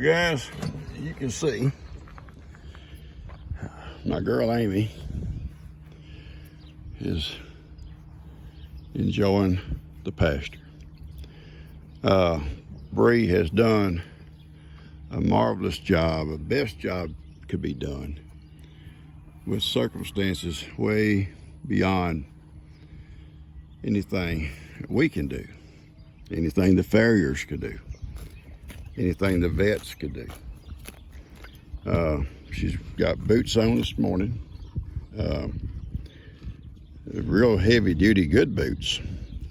Guys, you can see my girl Amy is enjoying the pasture. Bree has done a marvelous job, a best job could be done, with circumstances way beyond anything we can do, anything the farriers could do, anything the vets could do. She's got boots on this morning, real heavy duty good boots,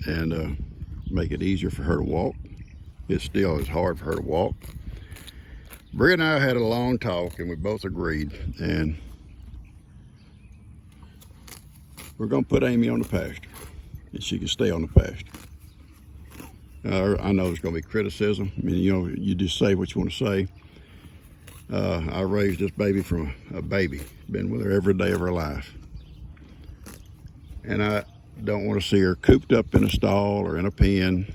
and make it easier for her to walk. It still is hard for her to walk. Bree and I had a long talk and we both agreed, and we're gonna put Amy on the pasture and she can stay on the pasture. I know there's gonna be criticism. I mean, you know, you just say what you want to say. I raised this baby from a baby, been with her every day of her life. And I don't want to see her cooped up in a stall or in a pen.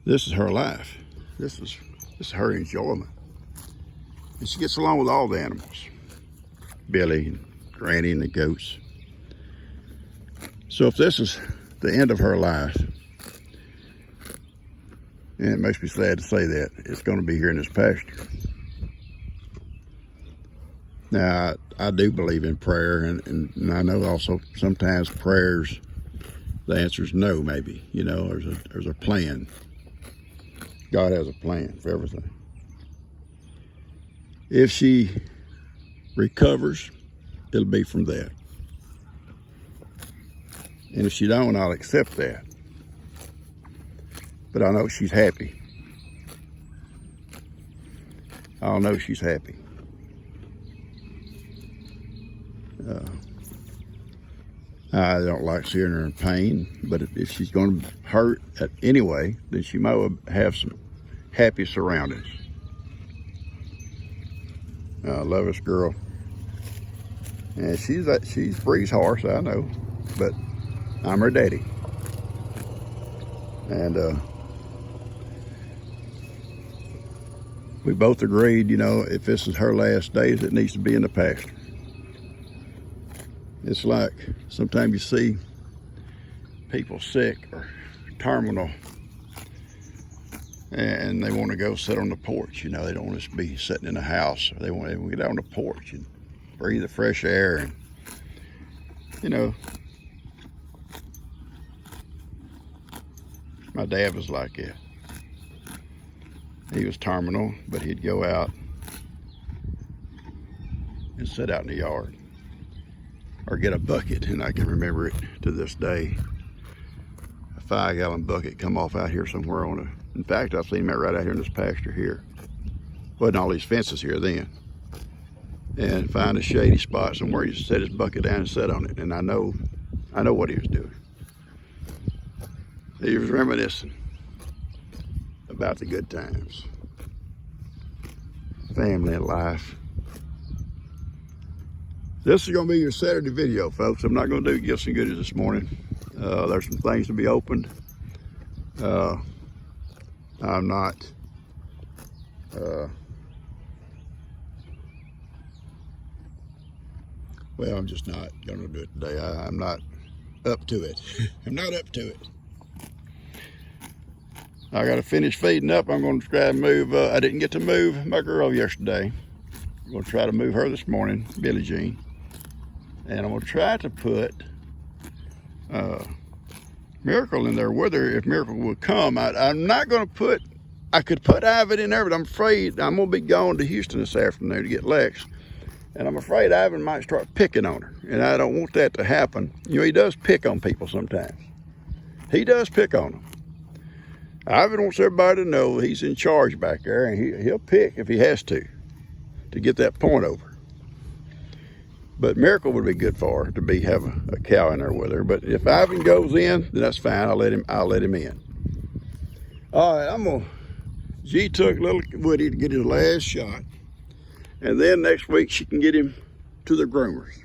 This is her life. This is her enjoyment. And she gets along with all the animals. Billy and Granny and the goats. So if this is the end of her life, and it makes me sad to say that, it's going to be here in this pasture. Now, I do believe in prayer, and I know also sometimes prayers, the answer is no, maybe. You know, there's a plan. God has a plan for everything. If she recovers, it'll be from that. And if she don't, I'll accept that. But I know she's happy. I'll know she's happy. I don't like seeing her in pain, but if she's going to hurt anyway, then she might have some happy surroundings. I love this girl. And she's Bree's horse, I know, but I'm her daddy. And we both agreed, you know, if this is her last days, it needs to be in the pasture. It's like sometimes you see people sick or terminal and they want to go sit on the porch. You know, they don't want to be sitting in the house. They want to get out on the porch and breathe the fresh air. And, you know, my dad was like that. He was terminal, but he'd go out and sit out in the yard or get a bucket, and I can remember it to this day. A 5-gallon bucket come off out here somewhere in fact, I've seen him right out here in this pasture here. Wasn't all these fences here then. And find a shady spot somewhere, he just set his bucket down and sit on it, and I know what he was doing. He was reminiscing about the good times, family and life. This is going to be your Saturday video, folks. I'm not going to do gifts and goodies this morning. There's some things to be opened. I'm not well, I'm just not going to do it today. I'm not up to it. I'm not up to it. I got to finish feeding up. I'm going to try to move. I didn't get to move my girl yesterday. I'm going to try to move her this morning, Billie Jean. And I'm going to try to put Miracle in there with her if Miracle will come. I'm not going to put, I could put Ivan in there, but I'm afraid I'm going to be going to Houston this afternoon to get Lex. And I'm afraid Ivan might start picking on her. And I don't want that to happen. You know, he does pick on people sometimes. He does pick on them. Ivan wants everybody to know he's in charge back there, and he'll pick if he has to get that point over. But Miracle would be good for her to have a cow in there with her. But if Ivan goes in, then that's fine. I'll let him in. All right, G took little Woody to get his last shot, and then next week she can get him to the groomers.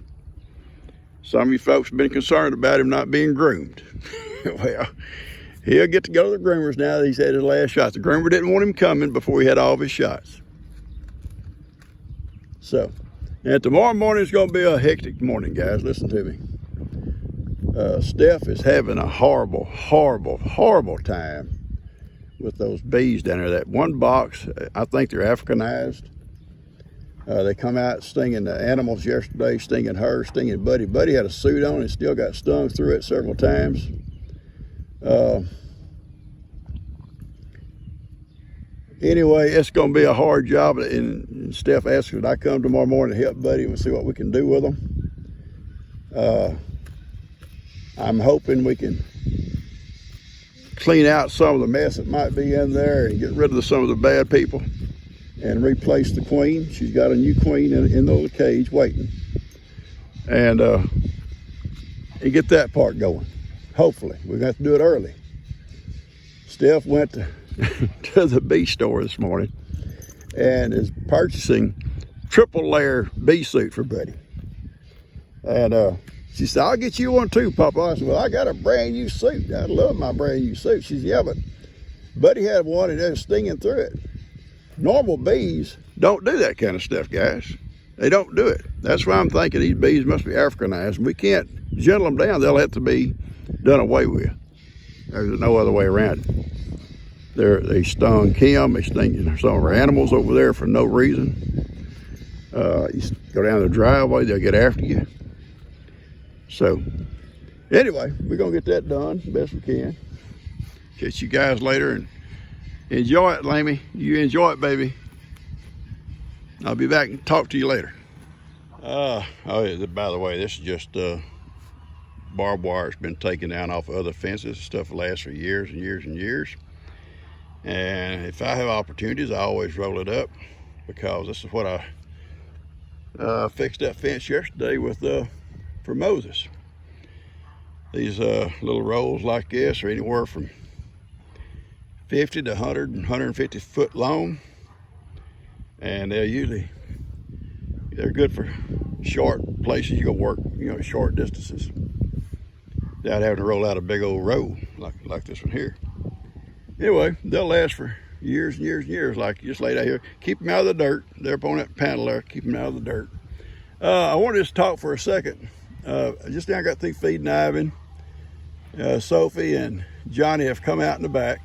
Some of you folks have been concerned about him not being groomed. Well, He'll get to go to the groomers now that he's had his last shots. The groomer didn't want him coming before he had all of his shots. So, and tomorrow morning is going to be a hectic morning, guys. Listen to me. Steph is having a horrible, horrible, horrible time with those bees down there. That one box, I think they're Africanized. They come out stinging the animals yesterday, stinging her, stinging Buddy. Buddy had a suit on and still got stung through it several times. Anyway, it's going to be a hard job, and Steph asked if I come tomorrow morning to help Buddy and see what we can do with them. I'm hoping we can clean out some of the mess that might be in there and get rid of some of the bad people and replace the queen. She's got a new queen in the little cage waiting. And get that part going. Hopefully. We're going to have to do it early. Steph went to the bee store this morning and is purchasing triple layer bee suit for Buddy. And she said, I'll get you one too, Papa. I said, well, I got a brand new suit. I love my brand new suit. She said, yeah, but Buddy had one and it was stinging through it. Normal bees don't do that kind of stuff, guys. They don't do it. That's why I'm thinking these bees must be Africanized. We can't gentle them down. They'll have to be done away with. There's no other way around it. They stung Kim. They stung some of our animals over there for no reason. You go down the driveway, they'll get after you. So, anyway, we're going to get that done the best we can. Catch you guys later and enjoy it, Lammy. You enjoy it, baby. I'll be back and talk to you later. Oh, yeah, by the way, this is just barbed wire. It's been taken down off of other fences. Stuff lasts for years and years and years. And if I have opportunities, I always roll it up because this is what I fixed that fence yesterday with for Moses. These little rolls like this are anywhere from 50 to 100 and 150 foot long, and they're good for short places you go work, short distances without having to roll out a big old roll like this one here. Anyway, they'll last for years and years and years. Like just laid out here, keep them out of the dirt. They're up on that panel there, keep them out of the dirt. I wanted to just talk for a second. Just now I got through feeding Ivan. Sophie and Johnny have come out in the back.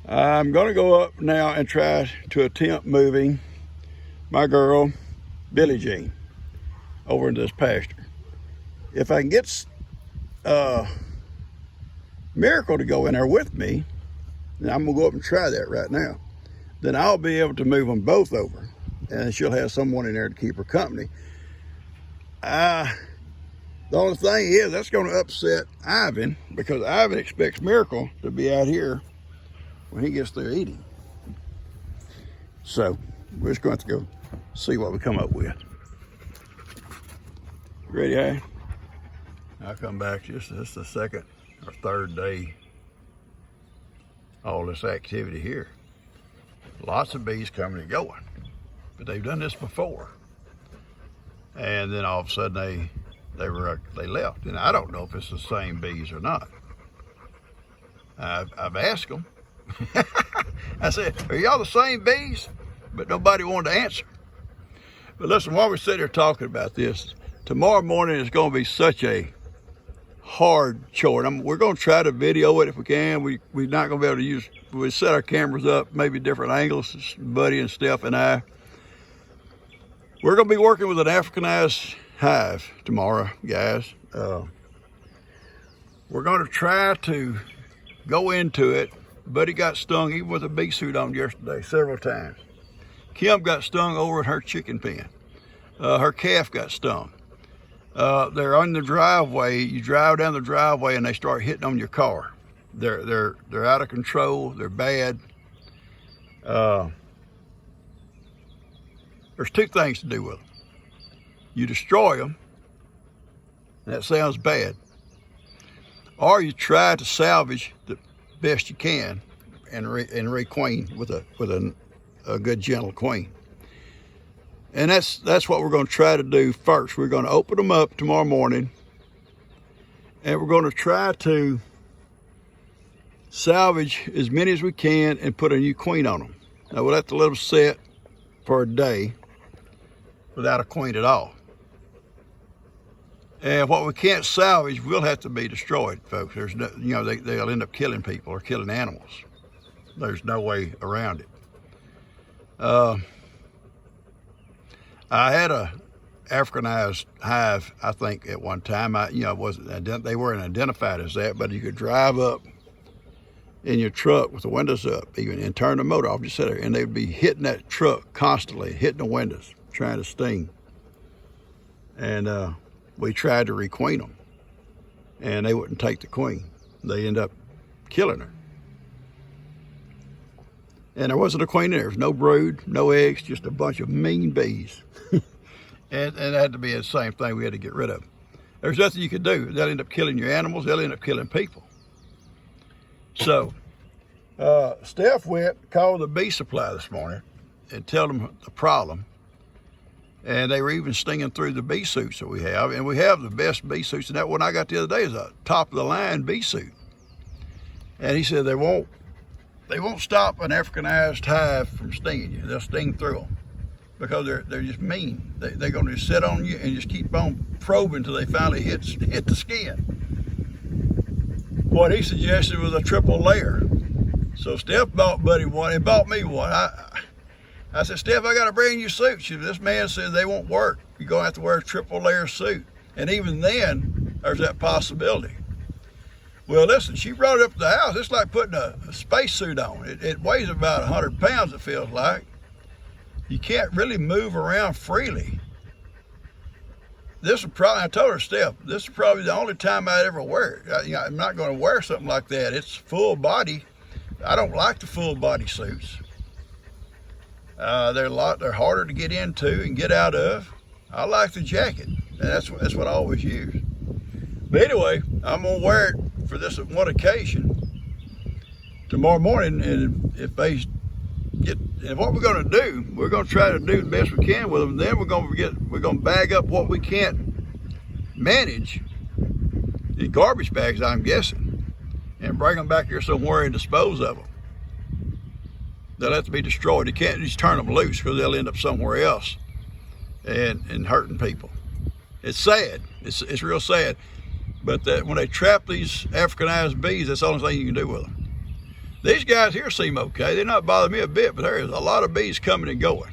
I'm going to go up now and try to attempt moving my girl, Billie Jean, over into this pasture. If I can get Miracle to go in there with me, and I'm going to go up and try that right now, then I'll be able to move them both over, and she'll have someone in there to keep her company. The only thing is that's going to upset Ivan because Ivan expects Miracle to be out here when he gets through eating. So we're just going to have to go see what we come up with. Ready, Ivan? I'll come back. This is the second or third day all this activity here. Lots of bees coming and going, but they've done this before. And then all of a sudden they left, and I don't know if it's the same bees or not. I've asked them. I said, "Are y'all the same bees?" But nobody wanted to answer. But listen, while we're sitting here talking about this, tomorrow morning is going to be such a hard chore. We're going to try to video it if we can. We're not going to be able to use. We set our cameras up, maybe different angles. Buddy and Steph and I. We're going to be working with an Africanized hive tomorrow, guys. We're going to try to go into it. Buddy got stung even with a bee suit on yesterday several times. Kim got stung over in her chicken pen. Her calf got stung. They're on the driveway. You drive down the driveway and they start hitting on your car. They're out of control. They're bad. There's two things to do with them. You destroy them, and that sounds bad, or you try to salvage the best you can and requeen with a good gentle queen. And that's what we're going to try to do first. We're going to open them up tomorrow morning, and we're going to try to salvage as many as we can and put a new queen on them. Now we'll have to let them set for a day without a queen at all. And what we can't salvage will have to be destroyed, folks. There's no, you know, they'll end up killing people or killing animals. There's no way around it. I had a Africanized hive, I think, at one time. They weren't identified as that, but you could drive up in your truck with the windows up, even, and turn the motor off, just sit there, and they'd be hitting that truck constantly, hitting the windows, trying to sting. And we tried to requeen them, and they wouldn't take the queen. They end up killing her. And there wasn't a queen there. There was no brood, no eggs, just a bunch of mean bees. and it had to be the same thing we had to get rid of. There's nothing you could do. They'll end up killing your animals. They'll end up killing people. So, Steph called the bee supply this morning and tell them the problem. And they were even stinging through the bee suits that we have. And we have the best bee suits. And that one I got the other day is a top of the line bee suit. And he said they won't stop an Africanized hive from stinging you. They'll sting through them because they're just mean. They're going to just sit on you and just keep on probing until they finally hit the skin. What he suggested was a triple layer. So Steph bought Buddy one and bought me one. I said, Steph, I got a brand new suit. This man says they won't work. You're going to have to wear a triple layer suit. And even then, there's that possibility. Well, listen, she brought it up to the house. It's like putting a spacesuit on. It weighs about 100 pounds, it feels like. You can't really move around freely. I told her, Steph, this is probably the only time I'd ever wear it. I'm not going to wear something like that. It's full body. I don't like the full body suits. They're harder to get into and get out of. I like the jacket, and that's what I always use. But anyway, I'm gonna wear it for this one occasion tomorrow morning, and what we're gonna do, we're gonna try to do the best we can with them. Then we're gonna bag up what we can't manage in garbage bags, I'm guessing, and bring them back here somewhere and dispose of them. They'll have to be destroyed. You can't just turn them loose because they'll end up somewhere else and hurting people. It's sad. It's real sad. But when they trap these Africanized bees, that's the only thing you can do with them. These guys here seem okay. They're not bothering me a bit, but there is a lot of bees coming and going.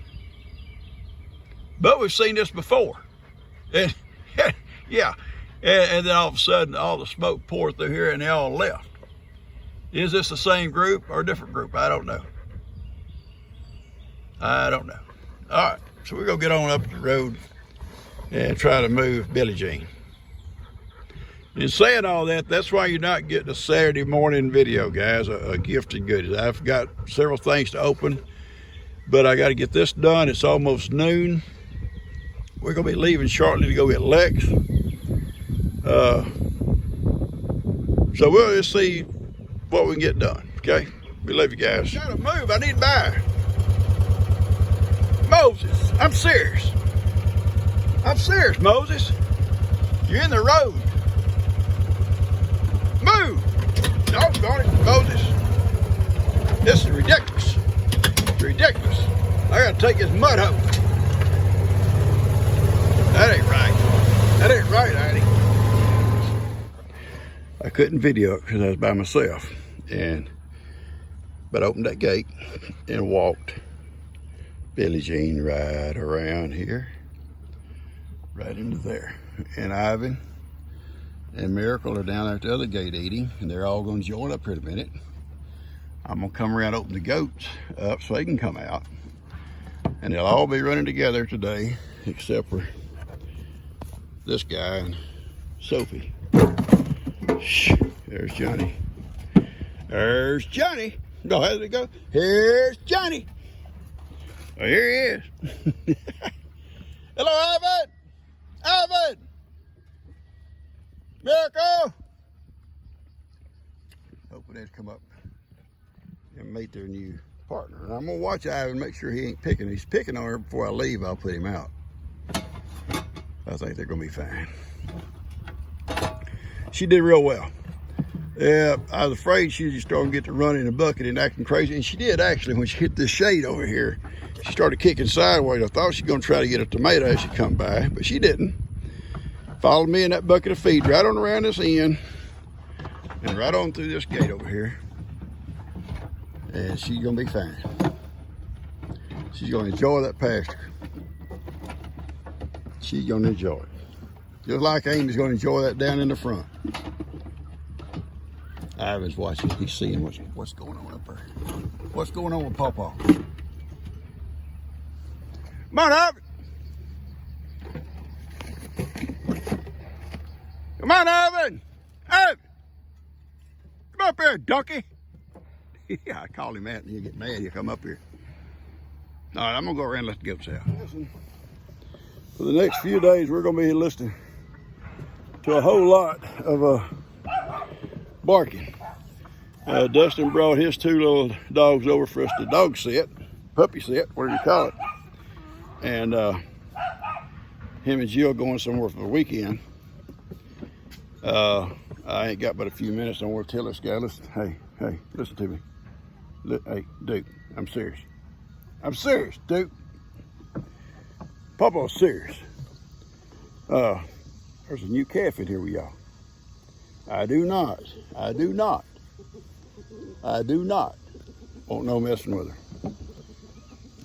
But we've seen this before. And yeah. And then all of a sudden, all the smoke poured through here and they all left. Is this the same group or a different group? I don't know. All right, so we're gonna get on up the road and try to move Billie Jean. In saying all that, that's why you're not getting a Saturday morning video, guys, a gift and goodies. I've got several things to open, but I got to get this done. It's almost noon. We're gonna be leaving shortly to go get Lex. So we'll just see what we can get done, okay? We love you guys. Gotta move, I need to buy. Moses, I'm serious. Moses. You're in the road. Move! Doggone it, Moses. This is ridiculous. It's ridiculous. I gotta take this mud hoe. That ain't right, Annie. I couldn't video it because I was by myself. But I opened that gate and walked Billie Jean right around here, right into there. And Ivan and Miracle are down there at the other gate eating, and they're all going to join up here in a minute. I'm going to come around, open the goats up so they can come out. And they'll all be running together today, except for this guy and Sophie. Shh, there's Johnny. There's Johnny. No, how did it go? Here's Johnny. Oh, here he is. Hello, Ivan. Ivan. Miracle. Hopefully they'll come up and meet their new partner. And I'm gonna watch Ivan, make sure he ain't picking. He's picking on her before I leave. I'll put him out. I think they're gonna be fine. She did real well. Yeah, I was afraid she was just starting to get to running in the bucket and acting crazy. And she did actually when she hit this shade over here. She started kicking sideways. I thought she was going to try to get a tomato as she come by, but she didn't. Followed me in that bucket of feed right on around this end and right on through this gate over here. And she's going to be fine. She's going to enjoy that pasture. She's going to enjoy it. Just like Amy's going to enjoy that down in the front. Ivan's watching. He's seeing what's going on up there. What's going on with Pawpaw? Come on, Ivan. Come on, Ivan. Ivan. Come up here, donkey. Yeah, I call him that and he'll get mad. He'll come up here. All right, I'm going to go around and let the goats out. Listen, for the next few days, we're going to be listening to a whole lot of barking. Dustin brought his 2 little dogs over for us to dog sit, puppy sit, whatever you call it. And him and Jill going somewhere for the weekend. I ain't got but a few minutes. I want to tell this guy, listen, hey, listen to me. Hey, Duke, I'm serious. I'm serious, Duke. Papa's serious. There's a new calf in here with y'all. I do not want no messing with her.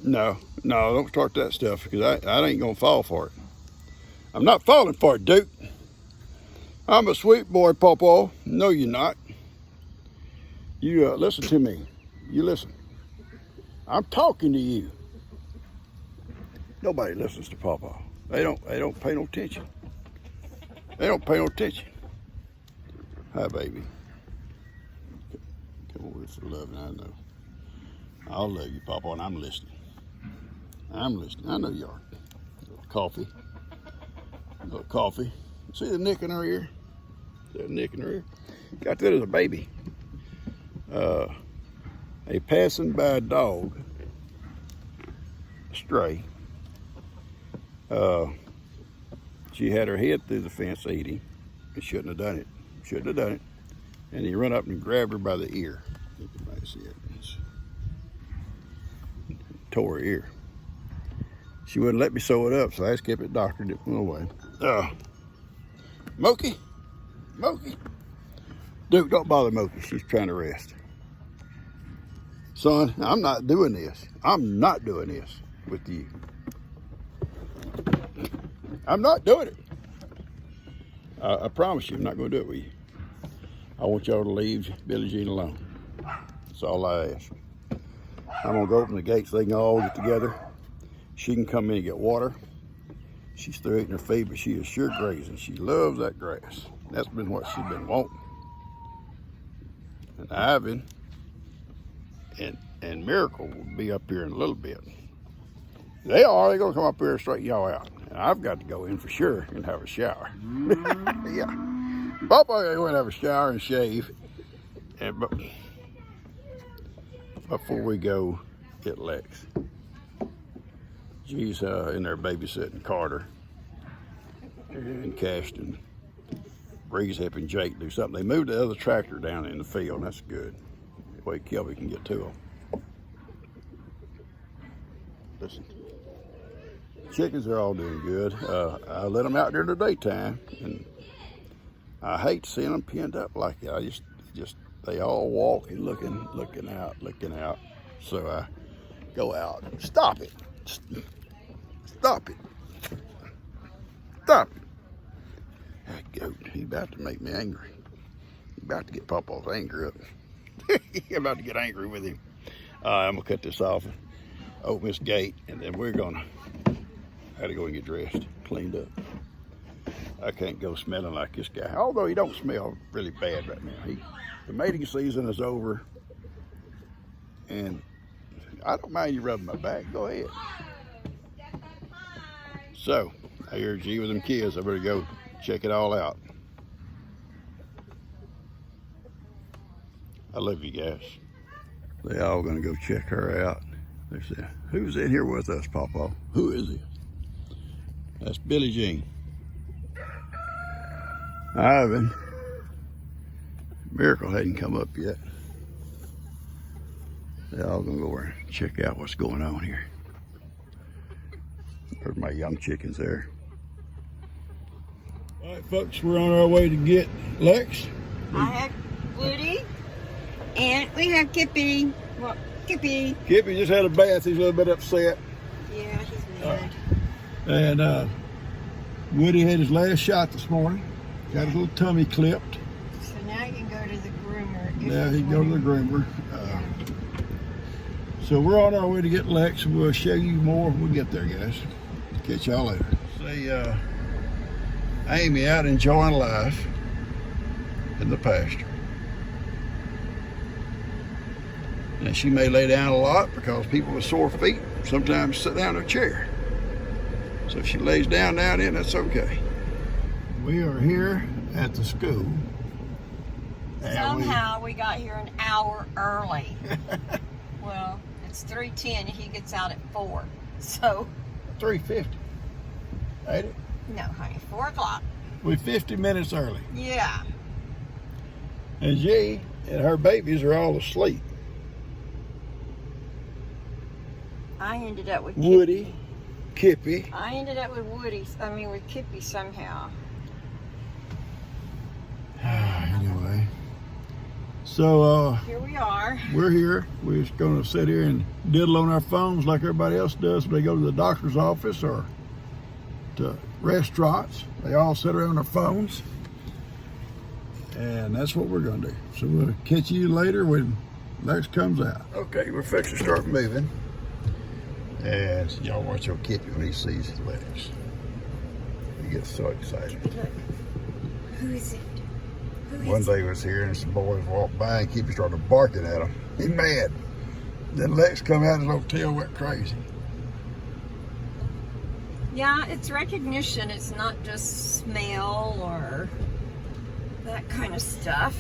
No, don't start that stuff because I ain't gonna fall for it. I'm not falling for it, Duke. I'm a sweet boy, Pawpaw. No, you're not. You listen to me. You listen. I'm talking to you. Nobody listens to Pawpaw. They don't pay no attention. They don't pay no attention. Hi, baby. Come over for loving, I know. I'll love you, Pawpaw, and I'm listening. I'm listening. I know you are. A little coffee. See the nick in her ear? That nick in her ear? Got that as a baby. A passing by dog, a stray. She had her head through the fence eating. And shouldn't have done it. Shouldn't have done it. And he run up and grabbed her by the ear. You can probably see it. Tore her ear. She wouldn't let me sew it up, so I just kept it doctored. It went away. Moki. Dude, don't bother Moki. She's trying to rest. Son, I'm not doing this. I'm not doing this with you. I'm not doing it. I promise you, I'm not going to do it with you. I want y'all to leave Billie Jean alone. That's all I ask. I'm going to go open the gate so they can all get together. She can come in and get water. She's through eating her feed, but she is sure grazing. She loves that grass. That's been what she's been wanting. And Ivan and Miracle will be up here in a little bit. They're going to come up here and straighten y'all out. And I've got to go in for sure and have a shower. Yeah. Papa ain't going to have a shower and shave. But before we go get Lex. She's in there babysitting Carter and Cashton. Bree's helping Jake do something. They moved the other tractor down in the field, and that's good. That way Kelby can get to them. Listen, chickens are all doing good. I let them out during the daytime, and I hate seeing them pinned up like that. I just they all walking, looking out. So I go out. Stop it. Stop it. That goat, he's about to make me angry. He's about to get Pawpaw's anger up. He's about to get angry with him. I'm going to cut this off and open this gate, and then we're going to have to go and get dressed, cleaned up. I can't go smelling like this guy, although he don't smell really bad right now. The mating season is over, and I don't mind you rubbing my back. Go ahead. So, I hear G with them kids. I better go check it all out. I love you guys. They all gonna go check her out. They say, who's in here with us, Pawpaw? Who is it? That's Billie Jean. Ivan. Miracle hadn't come up yet. They're all gonna go over and check out what's going on here. There's my young chickens there. All right, folks, we're on our way to get Lex. I have Woody, and we have Kippy. Well, Kippy. Kippy just had a bath. He's a little bit upset. Yeah, he's mad. And Woody had his last shot this morning. Got his little tummy clipped. So now you can go to the groomer. Now he can go to the groomer. So we're on our way to get Lex, and we'll show you more when we get there, guys. Catch y'all later. See Amy out enjoying life in the pasture. And she may lay down a lot because people with sore feet sometimes sit down in a chair. So if she lays down now and then, that's okay. We are here at the school. Somehow we got here an hour early. Well, it's 3:10 and he gets out at 4. So 3:50. Ain't it? no, honey, 4 o'clock. We're 50 minutes early. Yeah. And G and her babies are all asleep. I ended up with Woody, Kippy. I ended up with with Kippy somehow. Anyway, so Here we are. we're here. We're just going to sit here and diddle on our phones like everybody else does when they go to the doctor's office or to restaurants. They all sit around their phones, and that's what we're going to do. So we'll catch you later when Lex comes out. Okay, we're fixing to start moving. And y'all watch your Kippy when he sees his legs. He gets so excited. Look. Who is it? One day we was here and some boys walked by and Kippy started barking at him. He mad. Then Lex come out and his little tail went crazy. Yeah, it's recognition. It's not just smell or that kind of stuff.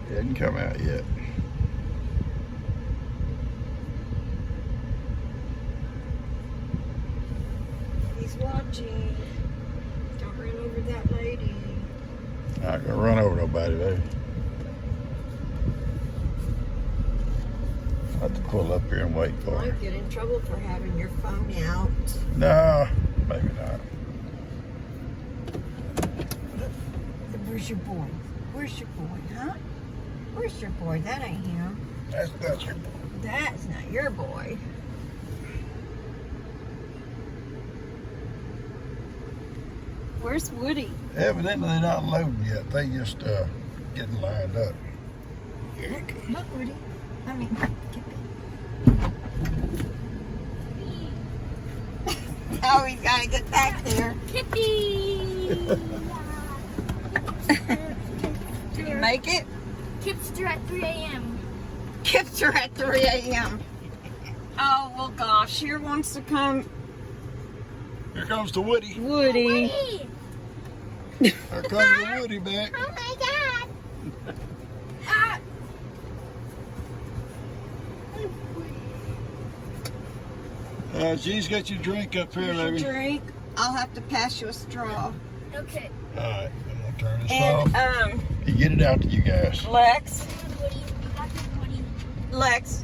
He hadn't come out yet. He's watching. Don't run over that lady. I'm not gonna run over nobody, baby. I'll have to pull up here and wait You for her. might get in trouble for having your phone out. No, maybe not. Where's your boy? Where's your boy, huh? Where's your boy? That ain't him. That's your boy. That's not your boy. Where's Woody? Evidently they're not loading yet. They just getting lined up. Look, Woody. I mean, Kippy. Oh, he's got to get back there. Kippy! Did you make it? Kipster at 3 a.m. Kipster at 3 a.m. Oh, well, gosh. Here wants to come Here comes the Woody. Woody. Hey! Here comes the Woody back. Oh my god! G's got your drink up here, Here's your baby. drink. I'll have to pass you a straw. Okay. All right, I'm gonna turn this off. And, You get it out to you guys. Lex. Woody. Woody. Lex.